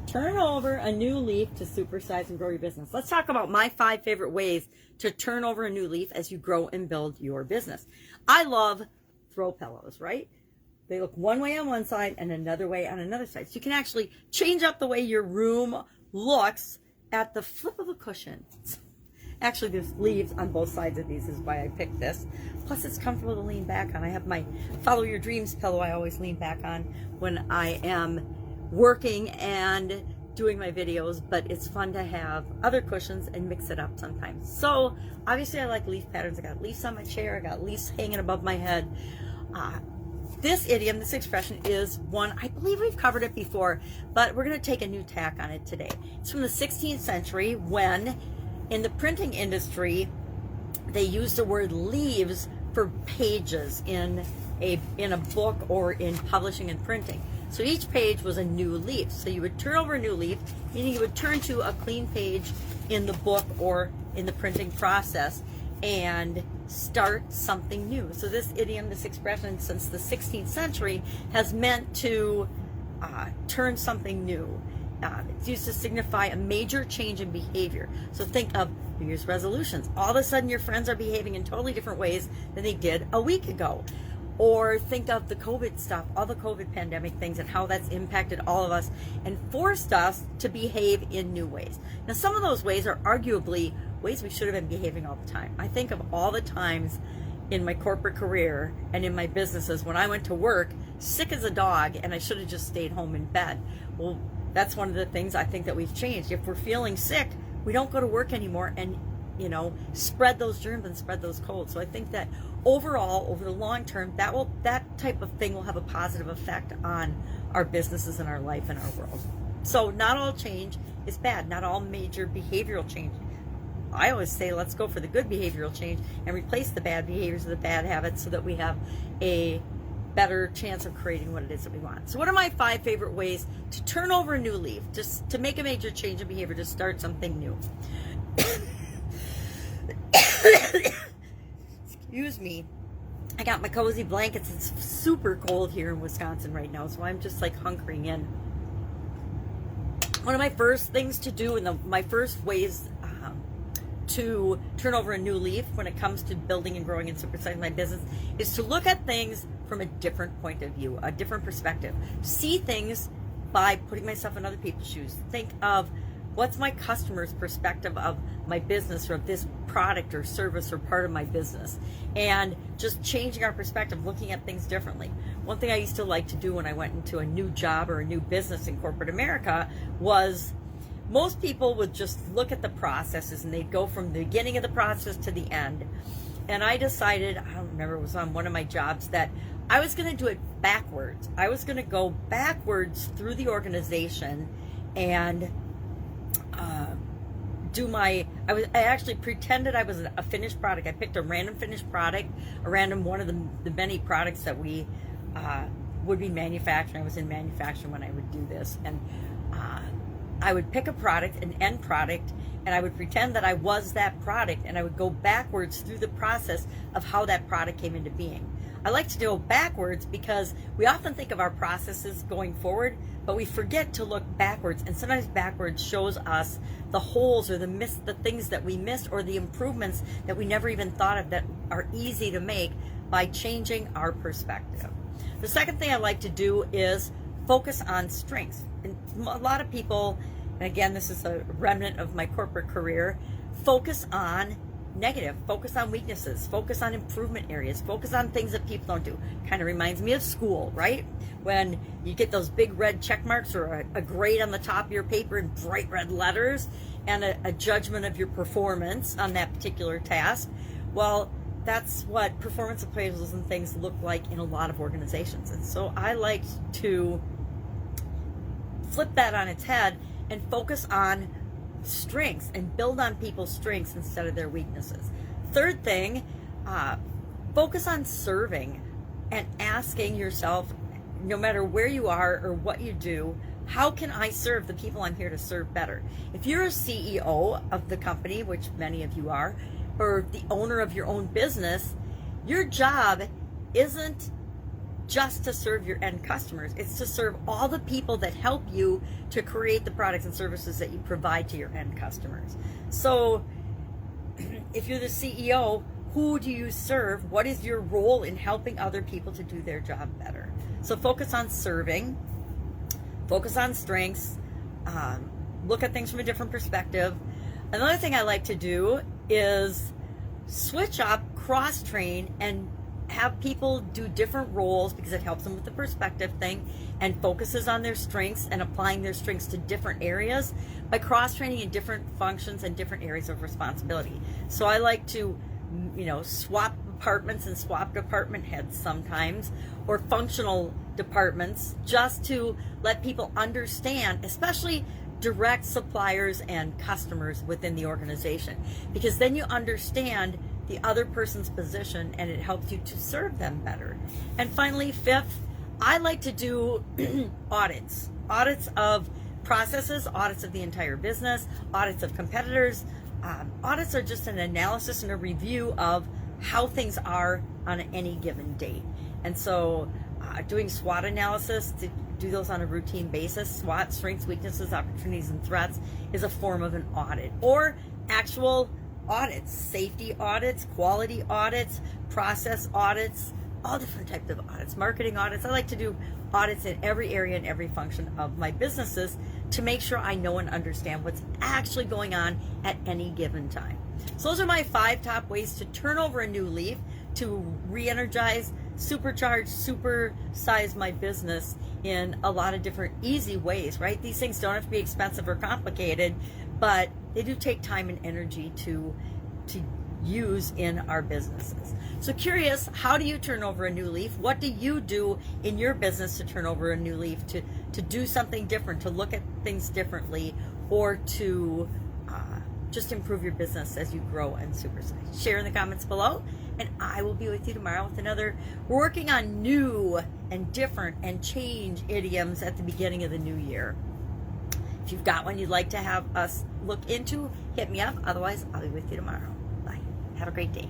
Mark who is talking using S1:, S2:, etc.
S1: Turn over a new leaf to supersize and grow your business. Let's talk about my 5 favorite ways to turn over a new leaf as you grow and build your business. I love throw pillows, right? They look one way on one side and another way on another side. So you can actually change up the way your room looks at the flip of a cushion. Actually, there's leaves on both sides of these is why I picked this. Plus, it's comfortable to lean back on. I have my Follow Your Dreams pillow I always lean back on when I am working and doing my videos, but it's fun to have other cushions and mix it up sometimes. So, obviously, I like leaf patterns. I got leaves on my chair. I got leaves hanging above my head. This idiom, this expression is one, I believe we've covered it before, but we're going to take a new tack on it today. It's from the 16th century when in the printing industry, they used the word leaves for pages in a book or in publishing and printing. So each page was a new leaf. So you would turn over a new leaf, meaning you would turn to a clean page in the book or in the printing process and start something new. So this idiom, this expression since the 16th century has meant to turn something new. It's used to signify a major change in behavior. So think of New Year's resolutions. All of a sudden your friends are behaving in totally different ways than they did a week ago. Or think of the COVID stuff, all the COVID pandemic things and how that's impacted all of us and forced us to behave in new ways. Now some of those ways are arguably ways we should have been behaving all the time. I think of all the times in my corporate career and in my businesses when I went to work sick as a dog and I should have just stayed home in bed. Well, that's one of the things I think that we've changed. If we're feeling sick, we don't go to work anymore and, spread those germs and spread those colds. So I think that overall, over the long term, that type of thing will have a positive effect on our businesses and our life and our world. So not all change is bad. Not all major behavioral change. I always say let's go for the good behavioral change and replace the bad behaviors with the bad habits so that we have a better chance of creating what it is that we want. So what are my 5 favorite ways to turn over a new leaf, just to make a major change in behavior, to start something new? Excuse me. I got my cozy blankets. It's super cold here in Wisconsin right now, so I'm just like hunkering in. One of my first things to do and my first ways to turn over a new leaf when it comes to building and growing and supersizing my business is to look at things from a different point of view, a different perspective. See things by putting myself in other people's shoes. Think of what's my customer's perspective of my business or of this product or service or part of my business, and just changing our perspective, looking at things differently. One thing I used to like to do when I went into a new job or a new business in corporate America was most people would just look at the processes and they'd go from the beginning of the process to the end. And I decided, I don't remember, it was on one of my jobs, that I was going to do it backwards. I was going to go backwards through the organization and I actually pretended I was a finished product. I picked a random finished product, one of the many products that we would be manufacturing. I was in manufacturing when I would do this. And I would pick a product, an end product, and I would pretend that I was that product, and I would go backwards through the process of how that product came into being. I like to go backwards because we often think of our processes going forward, but we forget to look backwards, and sometimes backwards shows us the holes or the things that we missed or the improvements that we never even thought of that are easy to make by changing our perspective. The second thing I like to do is focus on strengths. And a lot of people, and again, this is a remnant of my corporate career, focus on negative, focus on weaknesses, focus on improvement areas, focus on things that people don't do. Kind of reminds me of school, right? When you get those big red check marks or a grade on the top of your paper in bright red letters and a judgment of your performance on that particular task. Well, that's what performance appraisals and things look like in a lot of organizations. And so I like to flip that on its head and focus on strengths and build on people's strengths instead of their weaknesses. Third thing, focus on serving and asking yourself, no matter where you are or what you do, how can I serve the people I'm here to serve better? If you're a CEO of the company, which many of you are, or the owner of your own business, your job isn't just to serve your end customers. It's to serve all the people that help you to create the products and services that you provide to your end customers. So if you're the CEO, who do you serve? What is your role in helping other people to do their job better? So focus on serving, focus on strengths, look at things from a different perspective. Another thing I like to do is switch up, cross-train, and have people do different roles because it helps them with the perspective thing and focuses on their strengths and applying their strengths to different areas by cross-training in different functions and different areas of responsibility. So I like to, swap departments and swap department heads sometimes, or functional departments, just to let people understand, especially direct suppliers and customers within the organization, because then you understand the other person's position and it helps you to serve them better. And finally, fifth, I like to do audits of processes, audits of the entire business, audits of competitors. Audits are just an analysis and a review of how things are on any given date. And so doing SWOT analysis, to do those on a routine basis, SWOT, strengths, weaknesses, opportunities, and threats, is a form of an audit. Or actual audits, safety audits, quality audits, process audits, all different types of audits, marketing audits. I like to do audits in every area and every function of my businesses to make sure I know and understand what's actually going on at any given time. So those are my 5 top ways to turn over a new leaf, to re-energize, supercharge, supersize my business in a lot of different easy ways, right? These things don't have to be expensive or complicated, but they do take time and energy to use in our businesses. So curious, how do you turn over a new leaf? What do you do in your business to turn over a new leaf, to do something different, to look at things differently, or to just improve your business as you grow and supersize? Share in the comments below, and I will be with you tomorrow with another. We're working on new and different and change idioms at the beginning of the new year. If you've got one you'd like to have us look into, hit me up. Otherwise, I'll be with you tomorrow. Bye. Have a great day.